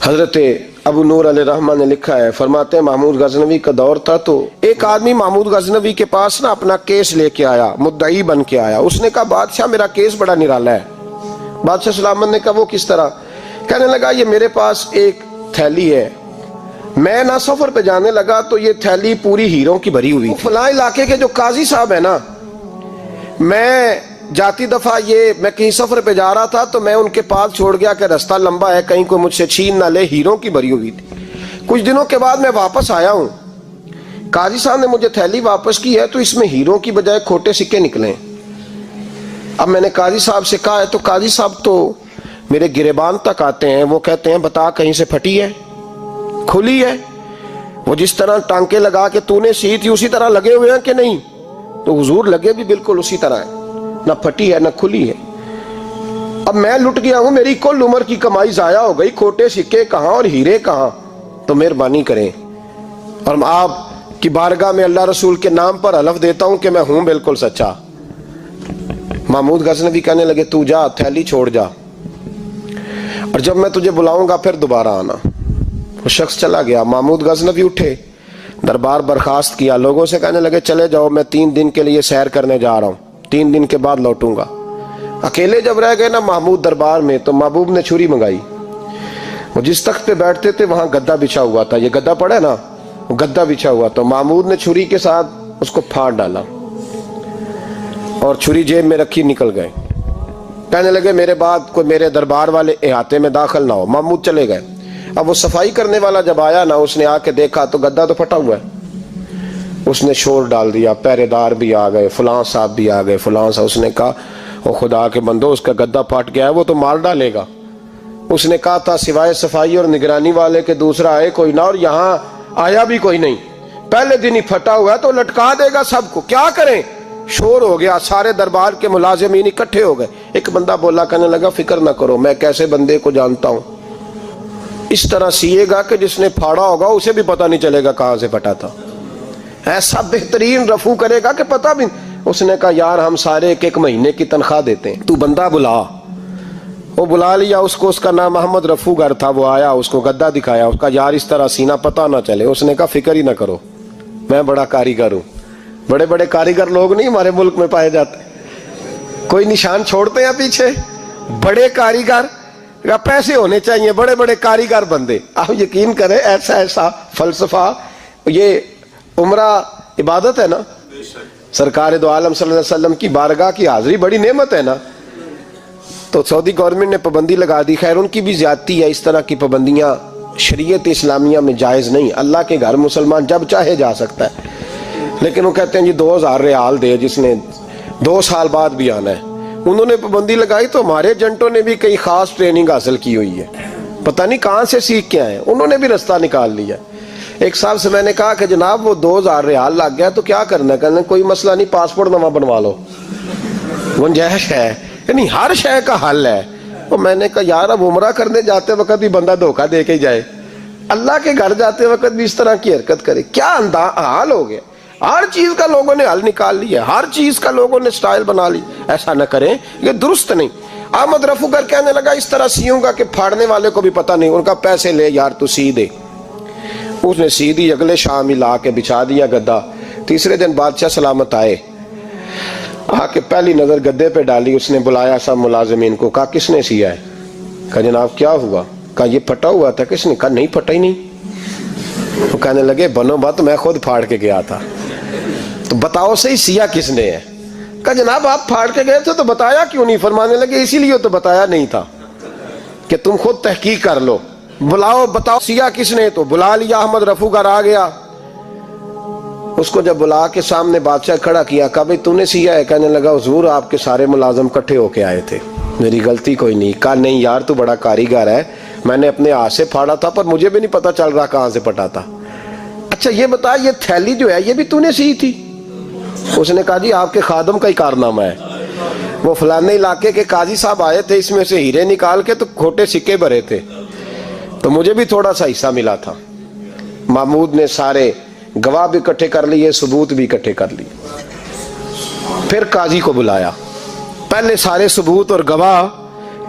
حضرت ابو نور علیہ رحمہ نے لکھا ہے، فرماتے ہیں محمود غزنوی کا دور تھا تو ایک آدمی محمود غزنوی کے پاس نا اپنا کیس لے کے آیا، مدعی بن کے آیا۔ اس نے کہا بادشاہ میرا کیس بڑا نرالا ہے۔ بادشاہ سلامت نے کہا وہ کس طرح؟ کہنے لگا یہ میرے پاس ایک تھیلی ہے، میں نا سفر پہ جانے لگا تو یہ تھیلی پوری ہیروں کی بھری ہوئی، فلاں علاقے کے جو قاضی صاحب ہے نا، میں جاتی دفعہ میں کہیں سفر پہ جا رہا تھا تو میں ان کے پاس چھوڑ گیا کہ رستہ لمبا ہے، کہیں کو مجھ سے چھین نہ لے، ہیروں کی بھری ہوئی تھی۔ کچھ دنوں کے بعد میں واپس آیا ہوں، قاضی صاحب نے مجھے تھیلی واپس کی ہے تو اس میں ہیروں کی بجائے کھوٹے سکے نکلے ہیں۔ اب میں نے قاضی صاحب سے کہا ہے تو قاضی صاحب تو میرے گریبان تک آتے ہیں، وہ کہتے ہیں بتا کہیں سے پھٹی ہے، کھلی ہے؟ وہ جس طرح ٹانکے لگا کے تو نے سی تھی اسی طرح لگے ہوئے ہیں کہ نہیں؟ تو حضور لگے بھی بالکل اسی طرح ہے، نہ پھٹی ہے نہ کھلی ہے۔ اب میں لٹ گیا ہوں، میری کل عمر کی کمائی ضائع ہو گئی، کھوٹے سکے کہاں اور ہیرے کہاں؟ تو مہربانی کریں، اور آپ کی بارگاہ میں اللہ رسول کے نام پر حلف دیتا ہوں کہ میں ہوں بالکل سچا۔ محمود غزنوی کہنے لگے تو جا، تھیلی چھوڑ جا، اور جب میں تجھے بلاؤں گا پھر دوبارہ آنا۔ وہ شخص چلا گیا۔ محمود غزنوی اٹھے، دربار برخاست کیا، لوگوں سے کہنے لگے چلے جاؤ، میں 3 دن کے لیے سیر کرنے جا رہا ہوں، 3 دن کے بعد لوٹوں گا۔ اکیلے جب رہ گئے نا محمود دربار میں تو محبوب نے چھری منگائی۔ وہ جس تخت پہ بیٹھتے تھے وہاں گدا بچھا ہوا تھا، یہ گدا پڑا ہے نا، وہ گدا بچھا ہوا، تو محمود نے چھری کے ساتھ اس کو پھاڑ ڈالا اور چھری جیب میں رکھی، نکل گئے۔ کہنے لگے میرے بعد کوئی میرے دربار والے احاطے میں داخل نہ ہو۔ محمود چلے گئے۔ اب وہ صفائی کرنے والا جب آیا نا، اس نے آ کے دیکھا تو گدا تو پھٹا ہوا ہے۔ اس نے شور ڈال دیا، پہرے دار بھی آ گئے، فلاں صاحب بھی آ گئے، فلاں صاحب۔ اس نے کہا او خدا کے بندو، اس کا گدا پھٹ گیا ہے، وہ تو مار ڈالے گا۔ اس نے کہا تھا سوائے صفائی اور نگرانی والے کے دوسرا آئے کوئی نہ، اور یہاں آیا بھی کوئی نہیں، پہلے دن ہی پھٹا ہوا ہے تو لٹکا دے گا سب کو، کیا کریں؟ شور ہو گیا، سارے دربار کے ملازمین اکٹھے ہو گئے۔ ایک بندہ بولا، کہنے لگا فکر نہ کرو، میں کیسے بندے کو جانتا ہوں، اس طرح سیے گا کہ جس نے پھاڑا ہوگا اسے بھی پتہ نہیں چلے گا کہاں سے پھٹا تھا، ایسا بہترین رفو کرے گا کہ پتہ بھی۔ اس نے کہا یار ہم سارے ایک مہینے کی تنخواہ دیتے ہیں، تو بندہ بلا۔ وہ بلا لیا اس کو، اس کا نام محمد رفو گر تھا۔ وہ آیا، اس کو گدا دکھایا، اس کا یار اس طرح سینہ پتہ نہ چلے۔ اس نے کہا فکر ہی نہ کرو، میں بڑا کاریگر ہوں۔ بڑے بڑے کاریگر لوگ نہیں ہمارے ملک میں پائے جاتے، کوئی نشان چھوڑتے ہیں پیچھے؟ بڑے کاریگر کا پیسے ہونے چاہیے، بڑے بڑے کاریگر بندے۔ آپ یقین کریں ایسا ایسا فلسفہ، یہ عمرہ عبادت ہے نا، سرکار دو عالم صلی اللہ علیہ وسلم کی بارگاہ کی حاضری بڑی نعمت ہے نا۔ تو سعودی گورنمنٹ نے پابندی لگا دی، خیر ان کی بھی زیادتی ہے، اس طرح کی پابندیاں شریعت اسلامیہ میں جائز نہیں۔ اللہ کے گھر مسلمان جب چاہے جا سکتا ہے، لیکن وہ کہتے ہیں جی 2000 ریال دے جس نے 2 سال بعد بھی آنا ہے۔ انہوں نے پابندی لگائی تو ہمارے ایجنٹوں نے بھی کئی خاص ٹریننگ حاصل کی ہوئی ہے، پتہ نہیں کہاں سے سیکھ کے آئے، انہوں نے بھی رستہ نکال لیا۔ ایک صاحب سے میں نے کہا کہ جناب وہ 2000 ریال لگ گیا تو کیا کرنا ہے؟ کہنے کوئی مسئلہ نہیں، پاسپورٹ نواں بنوا لو، گنجائش ہے، یعنی ہر شے کا حل ہے۔ تو میں نے کہا یار اب عمرہ کرنے جاتے وقت بھی بندہ دھوکہ دے کے جائے، اللہ کے گھر جاتے وقت بھی اس طرح کی حرکت کرے، کیا حال ہو گیا؟ ہر چیز کا لوگوں نے حل نکال لیا، ہر چیز کا لوگوں نے سٹائل بنا لی۔ ایسا نہ کریں، یہ درست نہیں۔ احمد رفو گر کہنے لگا اس طرح سیوں گا کہ پھاڑنے والے کو بھی پتہ نہیں۔ ان کا پیسے لے یار تو سی دے۔ اس نے سی دی، اگلے شام ہی لا کے بچھا دیا گدا۔ تیسرے دن بادشاہ سلامت آئے، آ کے پہلی نظر گدے پہ ڈالی۔ اس نے بلایا سب ملازمین کو، کہا کس نے سیا ہے؟ کہا جناب کیا ہوا؟ کہا یہ پھٹا ہوا تھا۔ کس نے؟ کہا نہیں پھٹا ہی نہیں۔ وہ کہنے لگے بنو بات، میں خود پھاڑ کے گیا تھا، تو بتاؤ صحیح سیا کس نے ہے؟ کہا جناب آپ پھاڑ کے گئے تھے تو بتایا کیوں نہیں؟ فرمانے لگے اسی لیے تو بتایا نہیں تھا کہ تم خود تحقیق کر لو، بلاؤ بتاؤ سیا کس نے۔ تو بلا لیا، احمد رفو گر آ گیا۔ اس کو جب بلا کے سامنے بادشاہ کھڑا کیا، کہا بھئی تو نے سیا ہے؟ کہنے لگا حضور آپ کے سارے ملازم کٹھے ہو کے آئے تھے، میری غلطی کوئی نہیں۔ کہا نہیں یار تو بڑا کاریگر ہے، میں نے اپنے ہاتھ سے پھاڑا تھا پر مجھے بھی نہیں پتا چل رہا کہاں سے پھٹا تھا۔ اچھا یہ بتا یہ تھیلی جو ہے یہ بھی تو نے سی تھی؟ اس نے کہا جی آپ کے خادم کا ہی کارنامہ ہے، وہ فلانے علاقے کے قاضی صاحب آئے تھے، اس میں سے ہیرے نکال کے تو کھوٹے سکے بھرے تھے، تو مجھے بھی تھوڑا سا حصہ ملا تھا۔ محمود نے سارے گواہ بھی اکٹھے کر لیے، ثبوت بھی اکٹھے کر لیے۔ پھر قاضی کو بلایا، پہلے سارے ثبوت اور گواہ